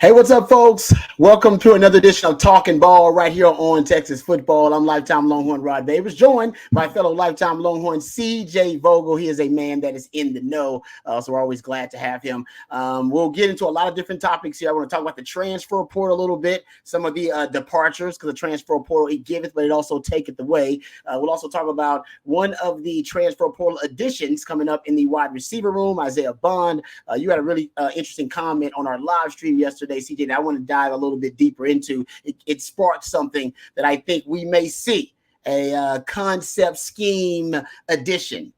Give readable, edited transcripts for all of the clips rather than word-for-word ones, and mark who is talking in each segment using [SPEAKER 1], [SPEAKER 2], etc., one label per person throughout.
[SPEAKER 1] Hey, what's up, folks? Welcome to another edition of Talkin Ball right here on Texas Football. I'm lifetime Longhorn Rod Babers, joined by fellow lifetime Longhorn CJ Vogel. He is a man that is in the know, so we're always glad to have him. We'll get into a lot of different topics here. I want to talk about the transfer portal a little bit, some of the departures, because the transfer portal, it giveth, but it also taketh away. We'll also talk about one of the transfer portal additions coming up in the wide receiver room, Isaiah Bond. You had a really interesting comment on our live stream yesterday, CJ, that I want to dive a little bit deeper into. It sparked something that I think we may see, a concept scheme addition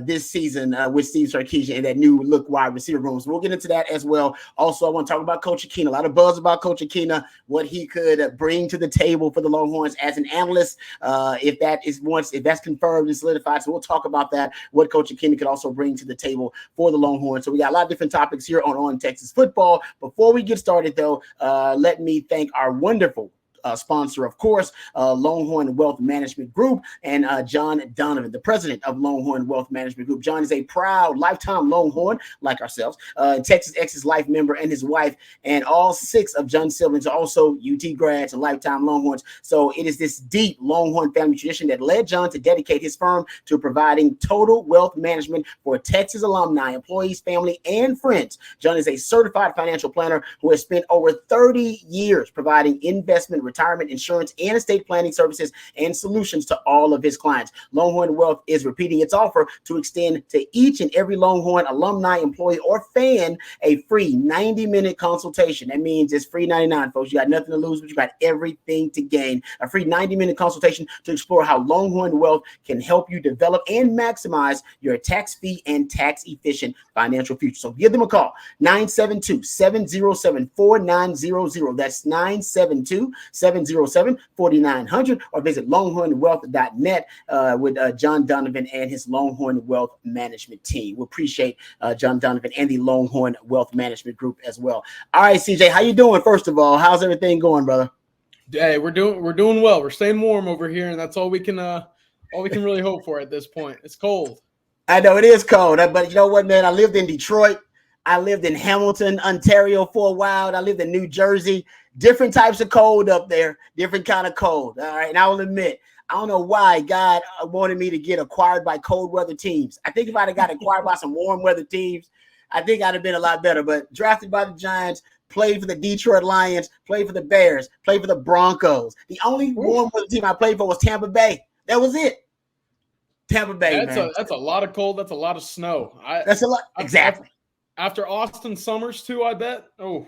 [SPEAKER 1] this season with Steve Sarkisian and that new look wide receiver room. So we'll get into that as well. Also, I want to talk about Coach Akina. A lot of buzz about Coach Akina, what he could bring to the table for the Longhorns as an analyst. If that's confirmed and solidified, so we'll talk about that. What Coach Akina could also bring to the table for the Longhorns. So we got a lot of different topics here on Texas Football. Before we get started, though, let me thank our wonderful sponsor, of course, Longhorn Wealth Management Group, and John Donovan, the president of Longhorn Wealth Management Group. John is a proud lifetime Longhorn, like ourselves, Texas Ex's Life member, and his wife, and all 6 of John's siblings are also UT grads and lifetime Longhorns. So it is this deep Longhorn family tradition that led John to dedicate his firm to providing total wealth management for Texas alumni, employees, family, and friends. John is a certified financial planner who has spent over 30 years providing investment, retirement, insurance, and estate planning services and solutions to all of his clients. Longhorn Wealth is repeating its offer to extend to each and every Longhorn alumni, employee, or fan a free 90-minute consultation. That means it's free 99, folks. You got nothing to lose, but you got everything to gain. A free 90-minute consultation to explore how Longhorn Wealth can help you develop and maximize your tax-free and tax-efficient financial future. So give them a call, 972-707-4900. That's 972-707-4900, or visit longhornwealth.net with John Donovan and his Longhorn Wealth Management team. We appreciate John Donovan and the Longhorn Wealth Management Group as well. All right, CJ, how you doing? First of all, how's everything going, brother?
[SPEAKER 2] Hey, we're doing well. We're staying warm over here, and that's all we can really hope for at this point. It's cold.
[SPEAKER 1] I know it is cold, but you know what, man? I lived in Detroit. I lived in Hamilton, Ontario for a while. I lived in New Jersey. Different types of cold up there, different kind of cold. All right. And I will admit, I don't know why God wanted me to get acquired by cold weather teams. I think if I'd have got acquired by some warm weather teams, I think I'd have been a lot better. But drafted by the Giants, played for the Detroit Lions, played for the Bears, played for the Broncos. The only warm weather team I played for was Tampa Bay. That was it. Tampa Bay, man.
[SPEAKER 2] That's a lot of cold. That's a lot of snow.
[SPEAKER 1] That's a lot. Exactly.
[SPEAKER 2] After Austin Summers, too, I bet. Oh.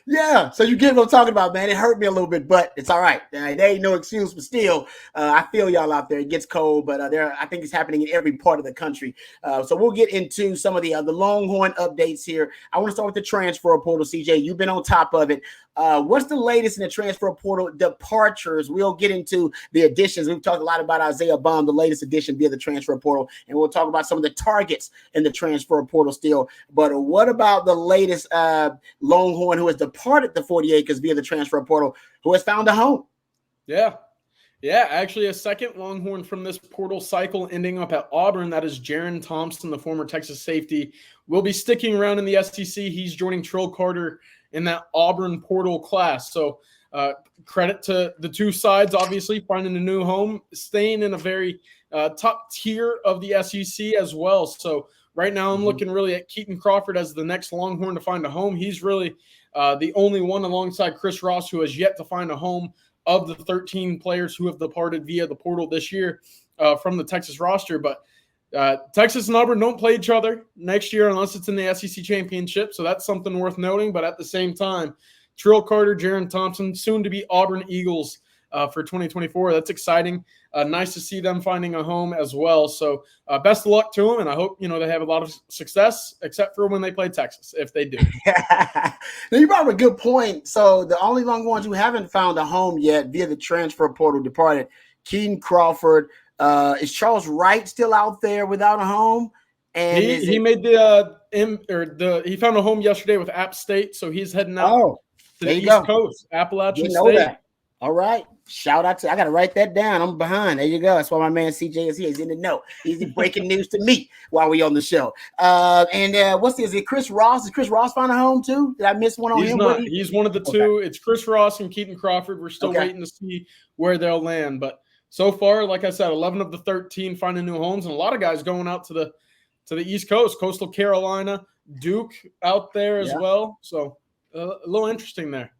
[SPEAKER 1] Yeah, so you get what I'm talking about, man. It hurt me a little bit, but it's all right. There ain't no excuse, but still, I feel y'all out there. It gets cold, but I think it's happening in every part of the country. So we'll get into some of the Longhorn updates here. I want to start with the transfer portal, CJ. You've been on top of it. What's the latest in the transfer portal departures? We'll get into the additions. We've talked a lot about Isaiah Bond, the latest addition via the transfer portal, and we'll talk about some of the targets in the transfer portal still. But what about the latest Longhorn who has departed the 40 acres via the transfer portal, who has found a home?
[SPEAKER 2] Yeah, actually a second Longhorn from this portal cycle ending up at Auburn. That is Jaron Thompson, the former Texas safety, will be sticking around in the SEC. He's joining Trill Carter in that Auburn portal class. So credit to the two sides, obviously, finding a new home, staying in a very top tier of the SEC as well. So right now I'm looking really at Keaton Crawford as the next Longhorn to find a home. He's really the only one alongside Chris Ross who has yet to find a home of the 13 players who have departed via the portal this year from the Texas roster. But Texas and Auburn don't play each other next year unless it's in the SEC championship. So that's something worth noting. But at the same time, Trill Carter, Jaron Thompson, soon to be Auburn Eagles for 2024. That's exciting. Nice to see them finding a home as well. So best of luck to them. And I hope, they have a lot of success, except for when they play Texas, if they do.
[SPEAKER 1] Now, you brought up a good point. So the only Longhorns who haven't found a home yet via the transfer portal departed, Keaton Crawford. Is Charles Wright still out there without a home? And
[SPEAKER 2] he made he found a home yesterday with App State, so he's heading out to the East Coast, Appalachian State.
[SPEAKER 1] All right. Shout out to, I got to write that down. I'm behind. There you go. That's why my man CJ is here. He's in the know. He's breaking news to me while we on the show. What's this? Is it Chris Ross? Is Chris Ross found a home too? Did I miss one on
[SPEAKER 2] He's
[SPEAKER 1] him?
[SPEAKER 2] not. He's one of the two. It's Chris Ross and Keaton Crawford. We're still waiting to see where they'll land. But so far, like I said, 11 of the 13 finding new homes, and a lot of guys going out to the East Coast, Coastal Carolina, Duke out there as well. So a little interesting there.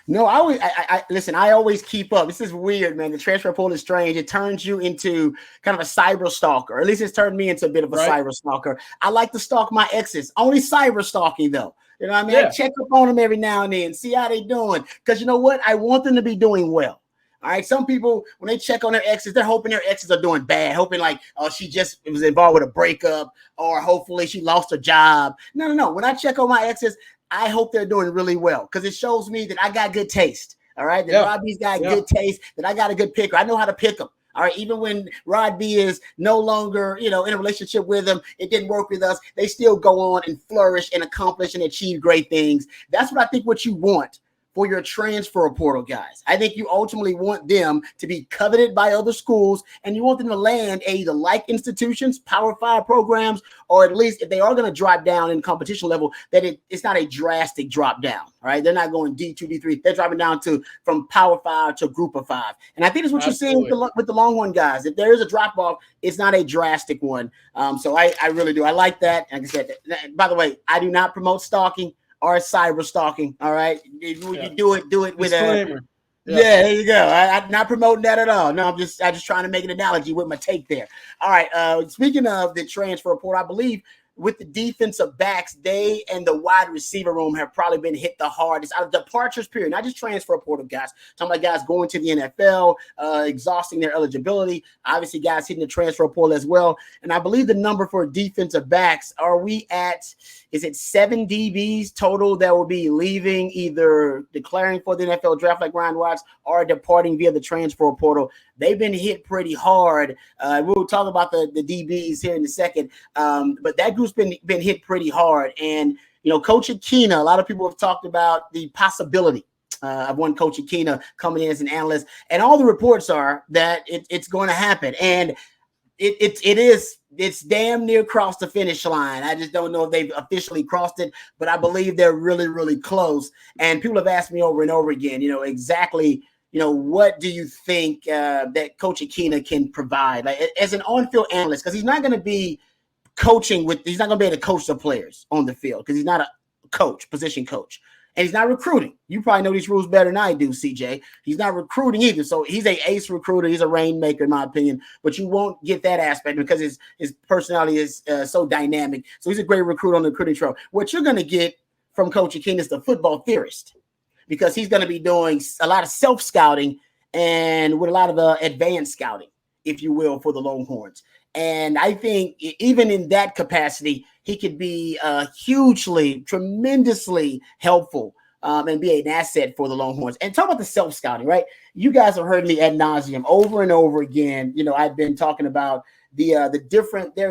[SPEAKER 1] No, I listen. I always keep up. This is weird, man. The transfer portal is strange. It turns you into kind of a cyber stalker. At least it's turned me into a bit of a cyber stalker. I like to stalk my exes. Only cyber stalking though. You know what I mean? I check up on them every now and then, see how they doing. Because you know what? I want them to be doing well. All right. Some people, when they check on their exes, they're hoping their exes are doing bad, hoping like, oh, she just was involved with a breakup, or hopefully she lost her job. No. When I check on my exes, I hope they're doing really well, because it shows me that I got good taste. All right. That Rod B's got good taste, that I got a good picker. I know how to pick them. All right. Even when Rod B is no longer, in a relationship with them, it didn't work with us. They still go on and flourish and accomplish and achieve great things. That's what I think what you want for your transfer portal guys. I think you ultimately want them to be coveted by other schools, and you want them to land at either like institutions, Power 5 programs, or at least if they are going to drop down in competition level, that it's not a drastic drop down. All right. They're not going D2, D3. They're dropping down from Power 5 to Group of 5. And I think that's what you're seeing with the Longhorn guys. If there is a drop off, it's not a drastic one. So I really do. I like that. Like I said, by the way, I do not promote stalking or cyber stalking. All right. If you do it with a there you go. I'm not promoting that at all. No, I'm just trying to make an analogy with my take there. All right. Speaking of the transfer portal, I believe with the defensive backs, they and the wide receiver room have probably been hit the hardest out of departures period, not just transfer portal guys. Talking about guys going to the NFL, exhausting their eligibility. Obviously, guys hitting the transfer portal as well. And I believe the number for defensive backs, is it 7 DBs total that will be leaving, either declaring for the NFL draft like Ryan Watts or departing via the transfer portal? They've been hit pretty hard. We'll talk about the DBs here in a second. But that group's been hit pretty hard. And, Coach Akina, a lot of people have talked about the possibility of one Coach Akina coming in as an analyst. And all the reports are that it's going to happen. And it's damn near crossed the finish line. I just don't know if they've officially crossed it, but I believe they're really, really close. And people have asked me over and over again, exactly, what do you think that Coach Akina can provide, like as an on-field analyst? Because he's not going to be he's not going to be able to coach the players on the field, because he's not a position coach. And he's not recruiting. You probably know these rules better than I do, CJ. He's not recruiting either. So he's an ace recruiter. He's a rainmaker, in my opinion. But you won't get that aspect because his personality is so dynamic. So he's a great recruiter on the recruiting trail. What you're going to get from Coach Akina is the football theorist, because he's going to be doing a lot of self-scouting and with a lot of advanced scouting, if you will, for the Longhorns. And I think even in that capacity, he could be hugely, tremendously helpful and be an asset for the Longhorns. And talk about the self-scouting, right? You guys have heard me ad nauseum over and over again. I've been talking about there are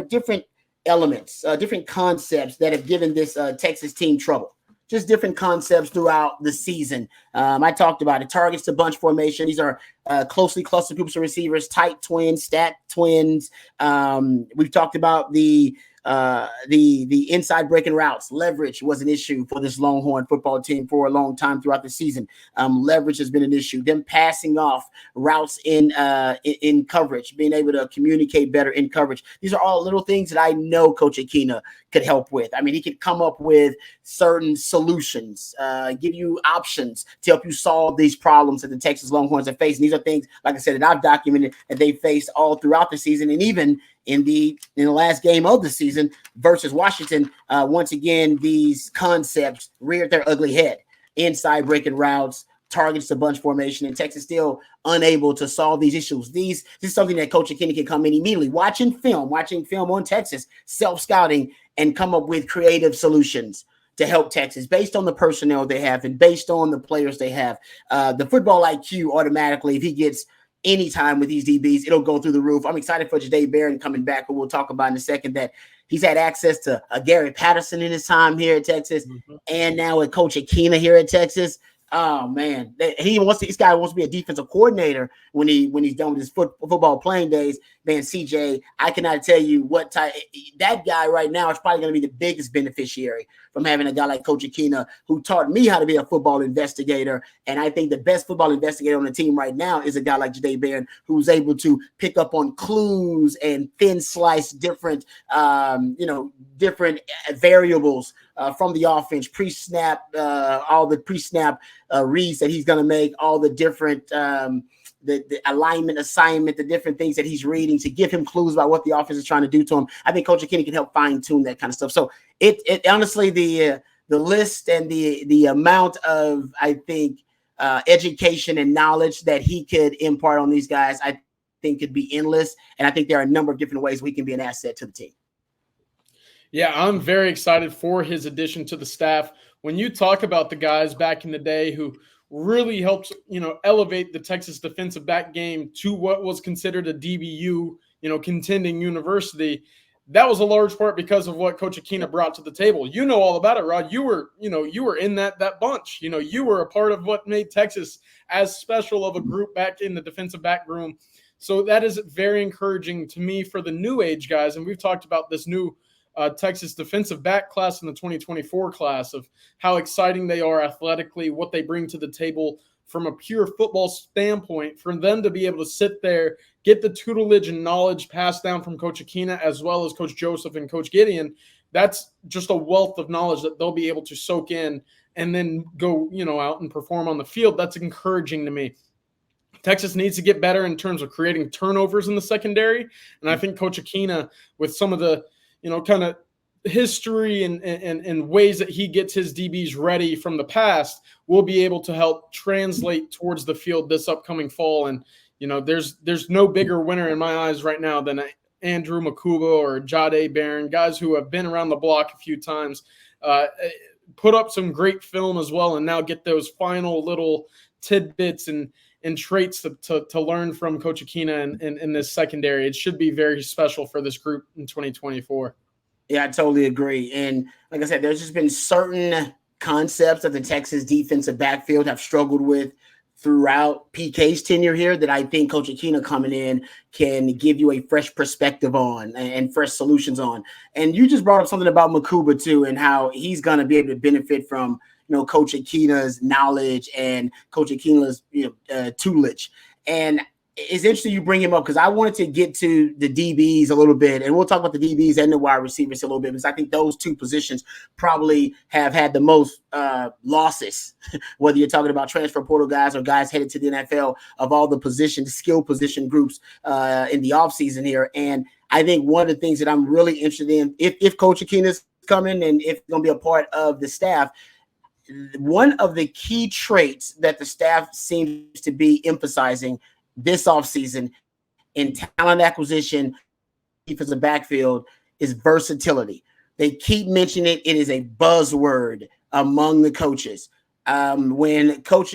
[SPEAKER 1] different elements, different concepts that have given this Texas team trouble. Just different concepts throughout the season. I talked about it. Targets to bunch formation. These are closely clustered groups of receivers, tight twins, stacked twins. We've talked about the inside breaking routes. Leverage was an issue for this Longhorn football team for a long time throughout the season. Leverage has been an issue. Them passing off routes in coverage, being able to communicate better in coverage. These are all little things that I know Coach Akina could help with. I mean, he could come up with certain solutions, give you options to help you solve these problems that the Texas Longhorns are facing. These are things, like I said, that I've documented that they faced all throughout the season, and even in the last game of the season versus Washington. Once again, these concepts reared their ugly head. Inside breaking routes, targets to bunch formation, and Texas still unable to solve these issues. This is something that Coach Akina can come in immediately, watching film on Texas, self-scouting, and come up with creative solutions to help Texas based on the personnel they have and based on the players they have. The football IQ automatically, if he gets any time with these DBs, it'll go through the roof. I'm excited for Jadae Barron coming back, who we'll talk about in a second, that he's had access to Gary Patterson in his time here at Texas, and now with Coach Akina here at Texas. Oh man, this guy wants to be a defensive coordinator when he's done with his football playing days. Man, CJ, I cannot tell you what type that guy right now is probably going to be the biggest beneficiary from having a guy like Coach Akina, who taught me how to be a football investigator. And I think the best football investigator on the team right now is a guy like Jahdae Barron, who's able to pick up on clues and thin slice different different variables from the offense, pre-snap, all the pre-snap reads that he's going to make, all the different the alignment, assignment, the different things that he's reading to give him clues about what the offense is trying to do to him. I think Coach Akina can help fine tune that kind of stuff. So it honestly, the list and the amount of, I think, education and knowledge that he could impart on these guys, I think could be endless. And I think there are a number of different ways we can be an asset to the team.
[SPEAKER 2] Yeah, I'm very excited for his addition to the staff. When you talk about the guys back in the day who really helped, elevate the Texas defensive back game to what was considered a DBU, contending university, that was a large part because of what Coach Akina brought to the table. You know all about it, Rod. You were in that bunch. You were a part of what made Texas as special of a group back in the defensive back room. So that is very encouraging to me for the new age guys. And we've talked about this new Texas defensive back class in the 2024 class, of how exciting they are athletically, what they bring to the table from a pure football standpoint, for them to be able to sit there, get the tutelage and knowledge passed down from Coach Akina as well as Coach Joseph and Coach Gideon. That's just a wealth of knowledge that they'll be able to soak in and then go, out and perform on the field. That's encouraging to me. Texas needs to get better in terms of creating turnovers in the secondary. And I think Coach Akina, with some of the kind of history and ways that he gets his DBs ready from the past, will be able to help translate towards the field this upcoming fall. And, there's no bigger winner in my eyes right now than Andrew Makuba or Jahdae Barron, guys who have been around the block a few times, put up some great film as well, and now get those final little tidbits and traits to learn from Coach Akina in this secondary. It should be very special for this group in 2024.
[SPEAKER 1] Yeah, I totally agree. And like I said, there's just been certain concepts that the Texas defensive backfield have struggled with throughout PK's tenure here that I think Coach Akina coming in can give you a fresh perspective on and fresh solutions on. And you just brought up something about Makuba too, and how he's going to be able to benefit from Coach Akina's knowledge and Coach Akina's tutelage. And it's interesting you bring him up, because I wanted to get to the DBs a little bit, and we'll talk about the DBs and the wide receivers a little bit, because I think those two positions probably have had the most losses, whether you're talking about transfer portal guys or guys headed to the NFL, of all the skill position groups in the offseason here. And I think one of the things that I'm really interested in, if Coach Akina's coming and if going to be a part of the staff, one of the key traits that the staff seems to be emphasizing this offseason in talent acquisition, defensive backfield, is versatility. They keep mentioning it. It is a buzzword among the coaches. When Coach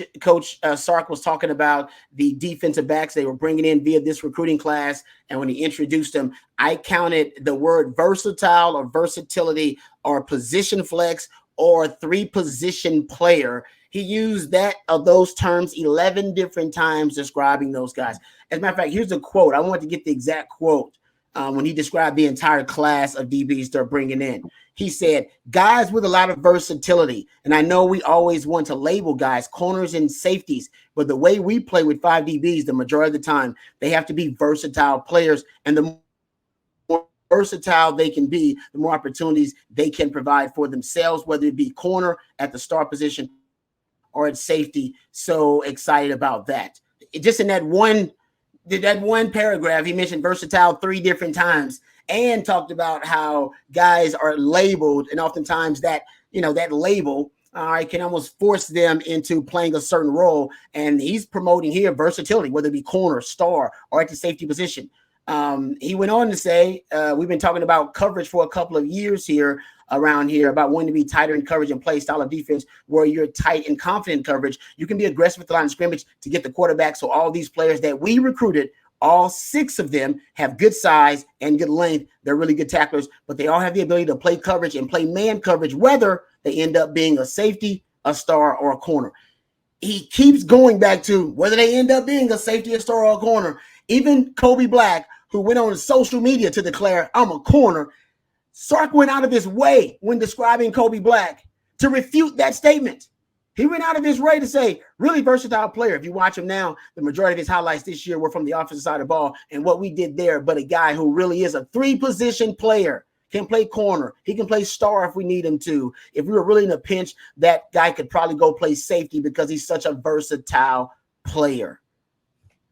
[SPEAKER 1] Sark was talking about the defensive backs they were bringing in via this recruiting class, and when he introduced them, I counted the word versatile or versatility or position flex or 3-position player. He used those terms 11 different times describing those guys. As a matter of fact, here's a quote. I want to get the exact quote when he described the entire class of DBs they're bringing in. He said, guys with a lot of versatility. And I know we always want to label guys, corners and safeties, but the way we play with 5 DBs, the majority of the time, they have to be versatile players. And the more versatile they can be, the more opportunities they can provide for themselves, whether it be corner at the star position or at safety. So excited about that. Just in that one paragraph, he mentioned versatile 3 different times and talked about how guys are labeled, and oftentimes that label can almost force them into playing a certain role. And he's promoting here versatility, whether it be corner, star, or at the safety position. He went on to say, we've been talking about coverage for a couple of years here around here, about wanting to be tighter in coverage and play style of defense where you're tight and confident in coverage. You can be aggressive at the line of scrimmage to get the quarterback. So all these players that we recruited, all 6 of them have good size and good length. They're really good tacklers, but they all have the ability to play coverage and play man coverage, whether they end up being a safety, a star, or a corner. he keeps going back to whether they end up being a safety, a star, or a corner. Even Kobe Black, who went on social media to declare, I'm a corner, Sark went out of his way when describing Kobe Black to refute that statement. He went out of his way to say, really versatile player. If you watch him now, the majority of his highlights this year were from the offensive side of the ball and what we did there, but a guy who really is a three-position player. Can play corner. He can play star if we need him to. If we were really in a pinch, that guy could probably go play safety because he's such a versatile player.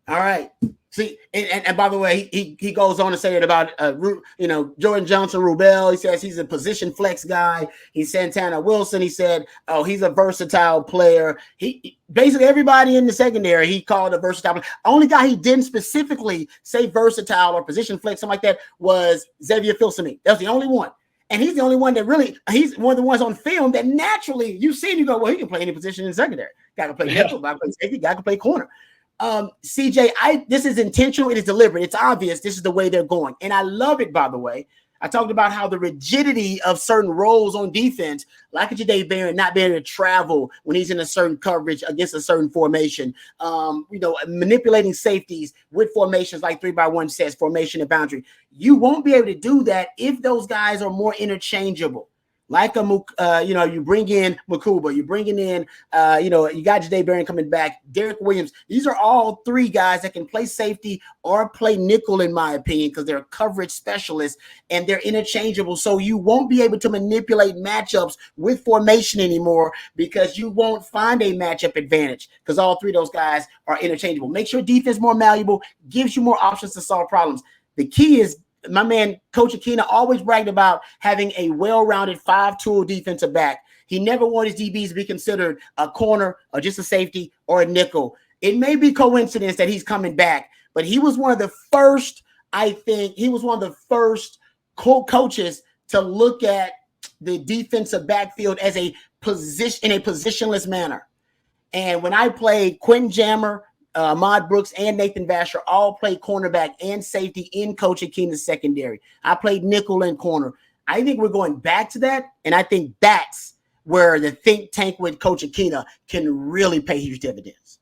[SPEAKER 1] All right. See, and by the way, he goes on to say it about Jordan Johnson Rubel. He says he's a position flex guy. He's Santana Wilson. He said, oh, he's a versatile player. He basically everybody in the secondary he called a versatile player. Only guy he didn't specifically say versatile or position flex, something like that, was Xavier Filsaime. That's the only one. And he's the only one that really, he's one of the ones on film that naturally you see and you go, well, he can play any position in the secondary. Guy can play nickel, guy can play safety, guy can play corner. CJ, this is intentional. It is deliberate. It's obvious. This is the way they're going. And I love it, by the way. I talked about how the rigidity of certain roles on defense, like a Jadae Barron not being able to travel when he's in a certain coverage against a certain formation, manipulating safeties with formations like 3x1 sets, formation and boundary. You won't be able to do that if those guys are more interchangeable. Like you bring in Makuba, you're bringing in, you got Jadae Barron coming back, Derek Williams. These are all three guys that can play safety or play nickel, in my opinion, because they're coverage specialists and they're interchangeable. So you won't be able to manipulate matchups with formation anymore because you won't find a matchup advantage because all three of those guys are interchangeable. Makes your defense more malleable, gives you more options to solve problems. The key is, my man, Coach Akina, always bragged about having a well-rounded five-tool defensive back. He never wanted his DBs to be considered a corner or just a safety or a nickel. It may be coincidence that he's coming back, but he was one of the first, coaches to look at the defensive backfield as a position, in a positionless manner. And when I played, Quentin Jammer, Ahmad Brooks, and Nathan Vasher all played cornerback and safety in Coach Akina's secondary. I played nickel and corner. I think we're going back to that, and I think that's where the think tank with Coach Akina can really pay huge dividends.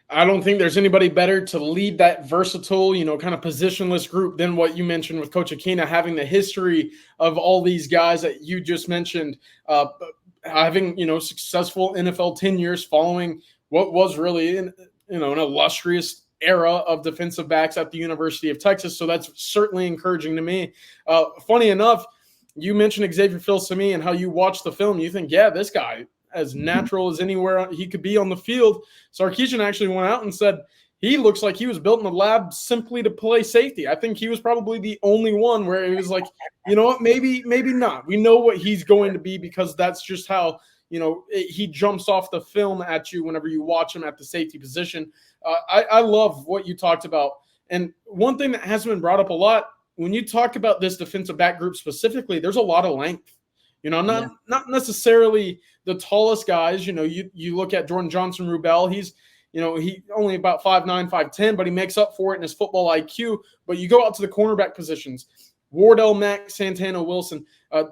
[SPEAKER 2] I don't think there's anybody better to lead that versatile, kind of positionless group than what you mentioned with Coach Akina, having the history of all these guys that you just mentioned, having, successful NFL tenures following what was really an illustrious era of defensive backs at the University of Texas. So that's certainly encouraging to me. Funny enough, you mentioned Xavier Filsaime and how you watch the film. You think, yeah, this guy, as natural as anywhere he could be on the field. Sarkisian actually went out and said he looks like he was built in the lab simply to play safety. I think he was probably the only one where he was like, you know what, maybe not. We know what he's going to be because that's just how – he jumps off the film at you whenever you watch him at the safety position. I love what you talked about. And one thing that hasn't been brought up a lot, when you talk about this defensive back group specifically, there's a lot of length. Not necessarily the tallest guys. You look at Jordan Johnson Rubel, he's he only about 5'9", 5'10", but he makes up for it in his football IQ. But you go out to the cornerback positions, Wardell Mack, Santana Wilson,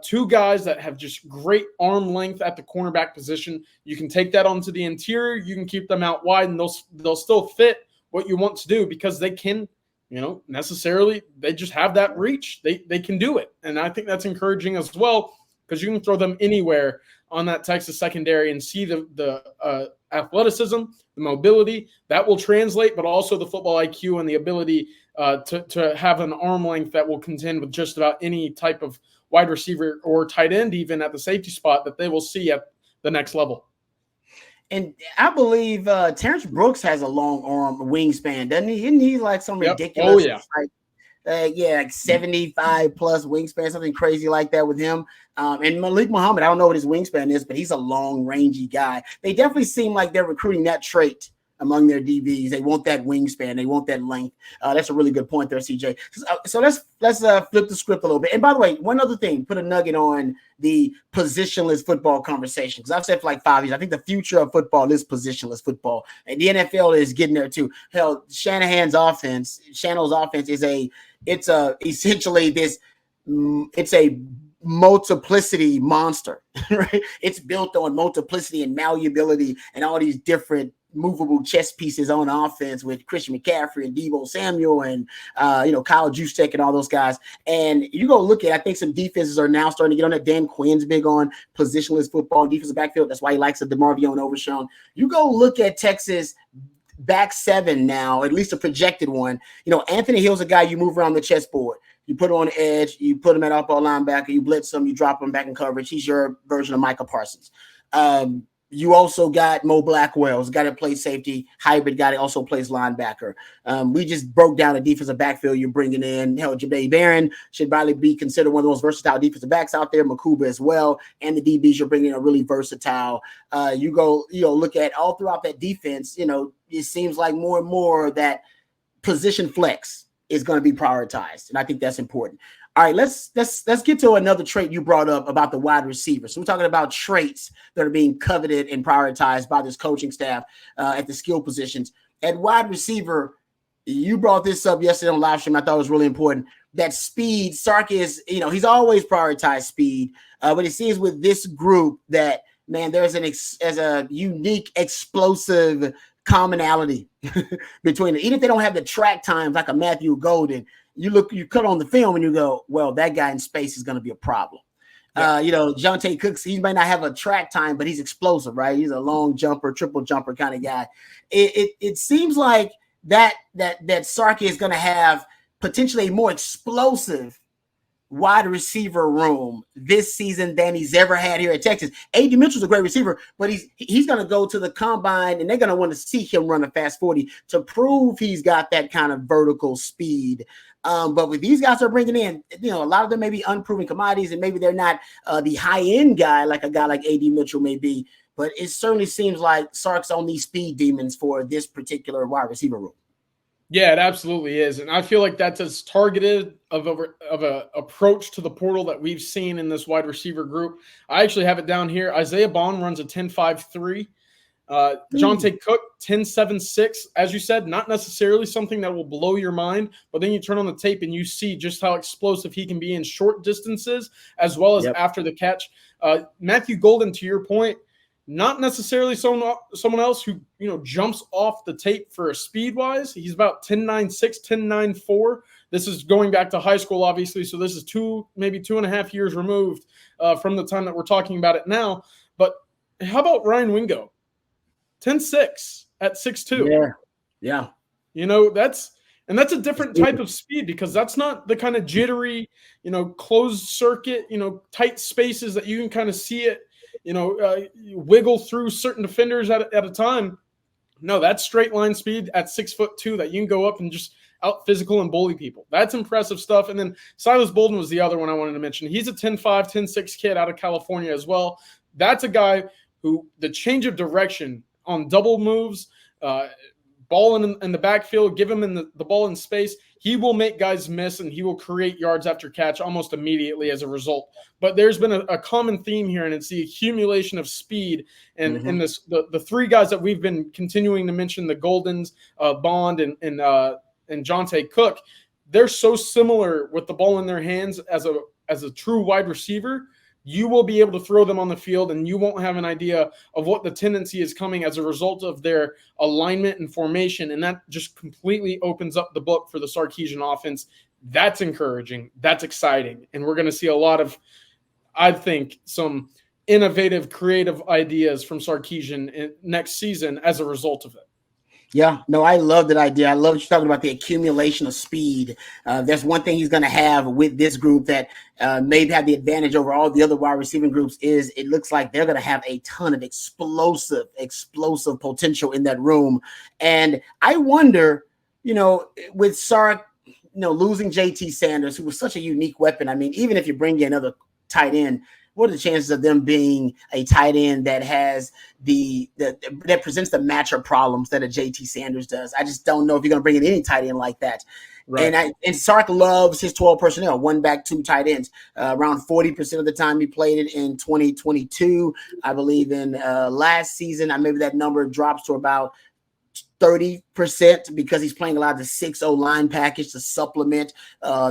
[SPEAKER 2] two guys that have just great arm length at the cornerback position. You can take that onto the interior. You can keep them out wide, and they'll still fit what you want to do because they can, necessarily they just have that reach. They can do it, and I think that's encouraging as well because you can throw them anywhere on that Texas secondary and see the athleticism, the mobility that will translate, but also the football IQ and the ability to have an arm length that will contend with just about any type of wide receiver or tight end, even at the safety spot, that they will see at the next level.
[SPEAKER 1] And I believe Terrence Brooks has a long arm wingspan, doesn't he? Isn't he like some ridiculous?
[SPEAKER 2] Oh, yeah.
[SPEAKER 1] Like 75 plus wingspan, something crazy like that with him. And Malik Muhammad, I don't know what his wingspan is, but he's a long, rangy guy. They definitely seem like they're recruiting that trait among their DBs. They want that wingspan. They want that length. That's a really good point there, CJ. So let's flip the script a little bit. And by the way, one other thing, put a nugget on the positionless football conversation. Because I've said for like 5 years, I think the future of football is positionless football. And the NFL is getting there too. Hell, Shanahan's offense is essentially this. It's a multiplicity monster, right? It's built on multiplicity and malleability and all these different movable chess pieces on offense with Christian McCaffrey and Deebo Samuel and Kyle Juszczyk and all those guys. And you go look at, I think some defenses are now starting to get on that. Dan Quinn's big on positionless football, defensive backfield. That's why he likes the DeMarvion and Overshown. You go look at Texas back seven now, at least a projected one. Anthony Hill's a guy you move around the chessboard. You put him on the edge, you put him at off-ball linebacker, you blitz him, you drop him back in coverage. He's your version of Micah Parsons. You also got Mo Blackwell's got to play safety. Hybrid guy that also plays linebacker. We just broke down the defensive backfield you're bringing in. Hell, Jabay Barron should probably be considered one of the most versatile defensive backs out there. Makuba as well. And the DBs you're bringing in are really versatile. You go look at all throughout that defense, it seems like more and more that position flex is going to be prioritized. And I think that's important. All right, let's get to another trait you brought up about the wide receiver. So we're talking about traits that are being coveted and prioritized by this coaching staff at the skill positions. At wide receiver, you brought this up yesterday on live stream. I thought it was really important. That speed, Sark is, he's always prioritized speed, but it seems with this group that, man, there's a unique explosive commonality between it. Even if they don't have the track times like a Matthew Golden, you cut on the film and you go, well, that guy in space is going to be a problem. Yeah. Jonte Cooks, he might not have a track time, but he's explosive, right? He's a long jumper, triple jumper kind of guy. It seems like that Sark is going to have potentially a more explosive wide receiver room this season than he's ever had here at Texas. A.D. Mitchell's a great receiver, but he's going to go to the combine and they're going to want to see him run a fast 40 to prove he's got that kind of vertical speed. But with these guys are bringing in, a lot of them may be unproven commodities and maybe they're not the high-end guy like a guy like A.D. Mitchell may be, but it certainly seems like Sark's on these speed demons for this particular wide receiver room.
[SPEAKER 2] Yeah, it absolutely is. And I feel like that's as targeted of a approach to the portal that we've seen in this wide receiver group. I actually have it down here. Isaiah Bond runs a 10.53. Jonte Cook, 10.76. As you said, not necessarily something that will blow your mind, but then you turn on the tape and you see just how explosive he can be in short distances as well as after the catch. Matthew Golden, to your point, not necessarily someone else who, jumps off the tape for a speed-wise. He's about 10.96, 10.94. This is going back to high school, obviously, so this is maybe 2.5 years removed from the time that we're talking about it now. But how about Ryan Wingo? 10.6 at 6'2".
[SPEAKER 1] Yeah.
[SPEAKER 2] That's a different type of speed because that's not the kind of jittery, closed circuit, tight spaces that you can kind of see it, wiggle through certain defenders at a time. No, that's straight line speed at 6'2" that you can go up and just out physical and bully people. That's impressive stuff. And then Silas Bolden was the other one I wanted to mention. He's a 10.5, 10.6 kid out of California as well. That's a guy who the change of direction on double moves, ball in the backfield, give him the ball in space. He will make guys miss and he will create yards after catch almost immediately as a result. But there's been a common theme here, and it's the accumulation of speed. And the three guys that we've been continuing to mention, the Goldens, Bond, and Jonte Cook, they're so similar with the ball in their hands as a true wide receiver. You will be able to throw them on the field and you won't have an idea of what the tendency is coming as a result of their alignment and formation. And that just completely opens up the book for the Sarkisian offense. That's encouraging. That's exciting. And we're going to see a lot of, I think, some innovative, creative ideas from Sarkisian next season as a result of it.
[SPEAKER 1] Yeah, no, I love that idea. I love what you're talking about, the accumulation of speed. There's one thing he's going to have with this group that maybe have the advantage over all the other wide receiving groups is it looks like they're going to have a ton of explosive potential in that room. And I wonder, with Sark, losing JT Sanders, who was such a unique weapon. I mean, even if you bring in another tight end, what are the chances of them being a tight end that has that presents the matchup problems that a JT Sanders does? I just don't know if you're going to bring in any tight end like that. Right. And Sark loves his 12 personnel, one back, two tight ends. Around 40% of the time he played it in 2022. I believe in last season, maybe that number drops to about 30% because he's playing a lot of the 6-0 line package to supplement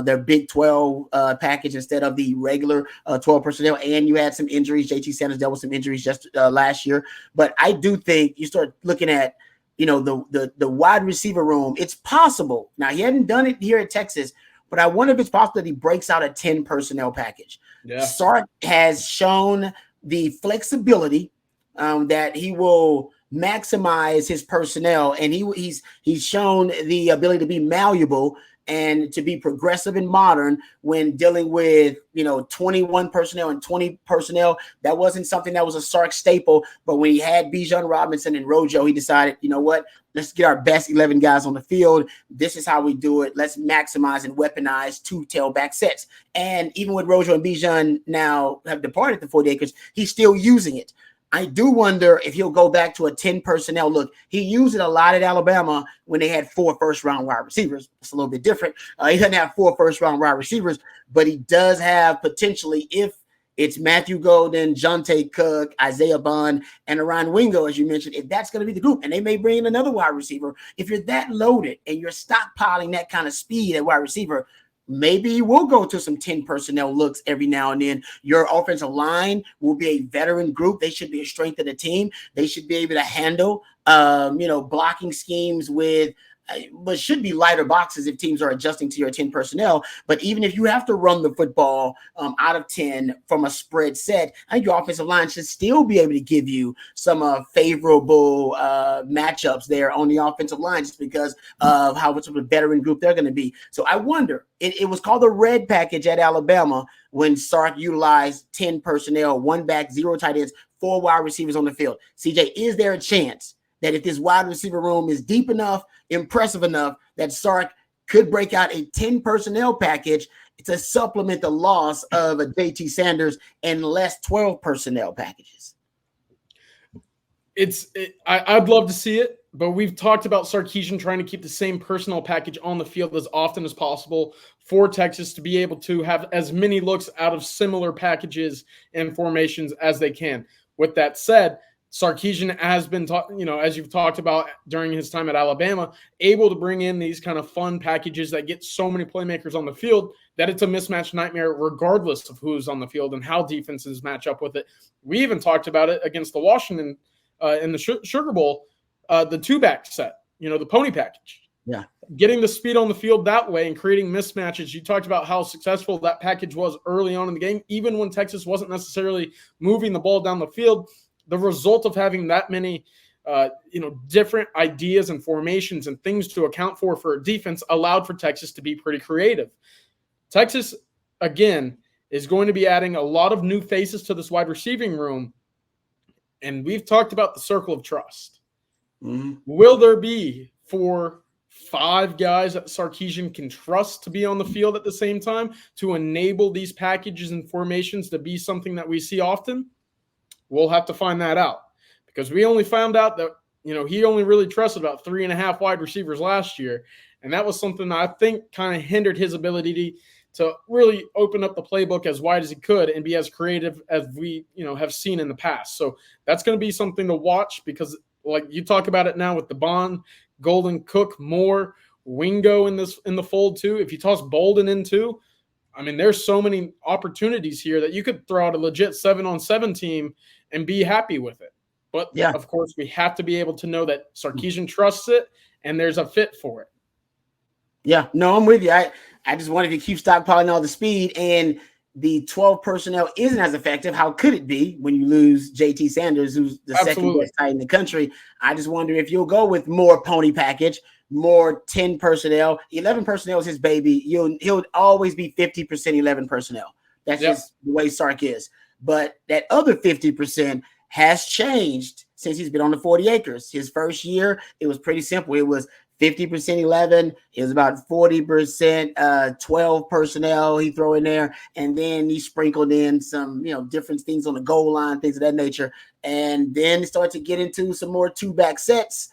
[SPEAKER 1] their Big 12 package instead of the regular 12 personnel. And you had some injuries. JT Sanders dealt with some injuries just last year. But I do think you start looking at, the wide receiver room. It's possible. Now, he hadn't done it here at Texas, but I wonder if it's possible that he breaks out a 10 personnel package. Yeah. Sark has shown the flexibility that he will maximize his personnel, and he's shown the ability to be malleable and to be progressive and modern when dealing with 21 personnel and 20 personnel. That wasn't something that was a Sark staple, but when he had Bijan Robinson and Rojo, he decided, let's get our best 11 guys on the field. This is how we do it. Let's maximize and weaponize 2 tailback sets. And even with Rojo and Bijan now have departed the 40 acres, he's still using it. I do wonder if he'll go back to a 10 personnel look. He used it a lot at Alabama when they had 4 first-round wide receivers. It's a little bit different. He doesn't have 4 first-round wide receivers, but he does have potentially, if it's Matthew Golden, Jonte Cook, Isaiah Bond, and Orion Wingo, as you mentioned, if that's going to be the group, and they may bring in another wide receiver. If you're that loaded and you're stockpiling that kind of speed at wide receiver, maybe you will go to some 10 personnel looks every now and then. Your offensive line will be a veteran group. They should be a strength of the team. They should be able to handle, blocking schemes with, but should be lighter boxes if teams are adjusting to your 10 personnel. But even if you have to run the football out of 10 from a spread set, I think your offensive line should still be able to give you some favorable matchups there on the offensive line just because of how much of a veteran group they're going to be. So I wonder, it was called the red package at Alabama when Sark utilized 10 personnel, 1 back, 0 tight ends, 4 wide receivers on the field. CJ, is there a chance that if this wide receiver room is deep enough, impressive enough, that Sark could break out a 10 personnel package to supplement the loss of a JT Sanders and less 12 personnel packages?
[SPEAKER 2] I'd love to see it, but we've talked about Sarkisian trying to keep the same personnel package on the field as often as possible for Texas to be able to have as many looks out of similar packages and formations as they can. With that said, Sarkisian has been, as you've talked about during his time at Alabama, able to bring in these kind of fun packages that get so many playmakers on the field that it's a mismatch nightmare regardless of who's on the field and how defenses match up with it. We even talked about it against the Washington in the Sugar Bowl, the 2-back set, the pony package.
[SPEAKER 1] Yeah.
[SPEAKER 2] Getting the speed on the field that way and creating mismatches. You talked about how successful that package was early on in the game, even when Texas wasn't necessarily moving the ball down the field. The result of having that many, different ideas and formations and things to account for a defense allowed for Texas to be pretty creative. Texas, again, is going to be adding a lot of new faces to this wide receiving room. And we've talked about the circle of trust. Mm-hmm. Will there be 4-5 guys that Sarkisian can trust to be on the field at the same time to enable these packages and formations to be something that we see often? We'll have to find that out because we only found out that, he only really trusted about 3.5 wide receivers last year. And that was something that I think kind of hindered his ability to really open up the playbook as wide as he could and be as creative as we, have seen in the past. So that's going to be something to watch because like you talk about it now with the Bond, Golden, Cook, Moore, Wingo in the fold too. If you toss Bolden in too, I mean, there's so many opportunities here that you could throw out a legit 7-on-7 team and be happy with it. But, yeah, of course, we have to be able to know that Sarkisian trusts it and there's a fit for it.
[SPEAKER 1] Yeah, no, I'm with you. I just wanted to keep stockpiling all the speed, and the 12 personnel isn't as effective. How could it be when you lose JT Sanders, who's the second best tight in the country? I just wonder if you'll go with more pony package, more 10 personnel. 11 personnel is his baby. He'll always be 50% 11 personnel. That's just the way Sark is. But that other 50% has changed since he's been on the 40 acres. His first year, it was pretty simple. It was 50% 11. It was about 40% 12 personnel he throw in there. And then he sprinkled in some, different things on the goal line, things of that nature. And then start to get into some more 2-back sets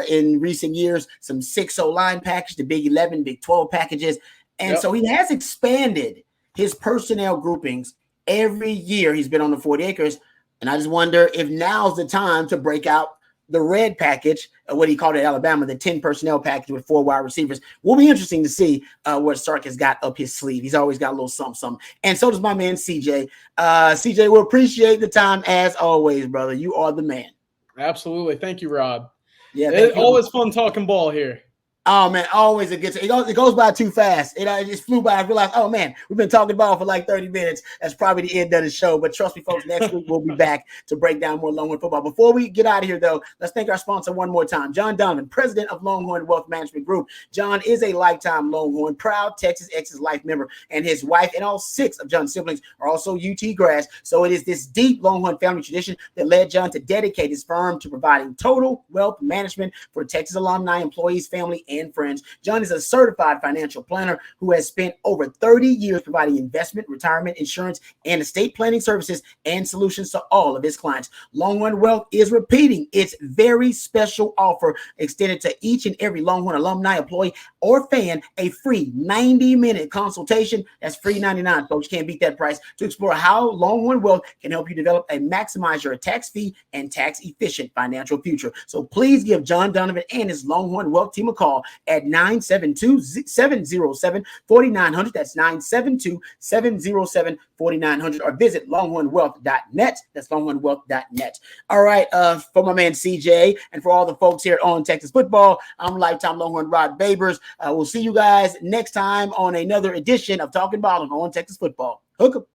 [SPEAKER 1] in recent years, some 6-0 line package, the Big 11, Big 12 packages. And so he has expanded his personnel groupings every year he's been on the 40 acres. And I just wonder if now's the time to break out the red package, what he called it Alabama, the 10 personnel package with 4 wide receivers. Will be interesting to see what Sark has got up his sleeve. He's always got a little something. And so does my man CJ. CJ, we appreciate the time as always, brother. You are the man.
[SPEAKER 2] Absolutely. Thank you, Rob.
[SPEAKER 1] Yeah,
[SPEAKER 2] it's always fun talking ball here.
[SPEAKER 1] Oh man, always it goes by too fast. It just flew by. I realized, oh man, we've been talking ball for like 30 minutes. That's probably the end of the show. But trust me, folks, next week we'll be back to break down more Longhorn football. Before we get out of here, though, let's thank our sponsor one more time. John Donovan, president of Longhorn Wealth Management Group. John is a lifetime Longhorn, proud Texas Ex's Life member, and his wife and all 6 of John's siblings are also UT grads. So it is this deep Longhorn family tradition that led John to dedicate his firm to providing total wealth management for Texas alumni, employees, family, and friends. John is a certified financial planner who has spent over 30 years providing investment, retirement, insurance, and estate planning services and solutions to all of his clients. Longhorn Wealth is repeating its very special offer extended to each and every Longhorn alumni, employee, or fan, a free 90-minute consultation. That's free 99, folks. You can't beat that price, to explore how Longhorn Wealth can help you develop and maximize your tax-free and tax-efficient financial future. So please give John Donovan and his Longhorn Wealth team a call at 972-707-4900. That's 972-707-4900, or visit longhornwealth.net. That's longhornwealth.net. All right, for my man CJ and for all the folks here on Texas Football, I'm lifetime Longhorn Rod Babers. We'll see you guys next time on another edition of Talkin Ball on Texas Football. Hook 'em.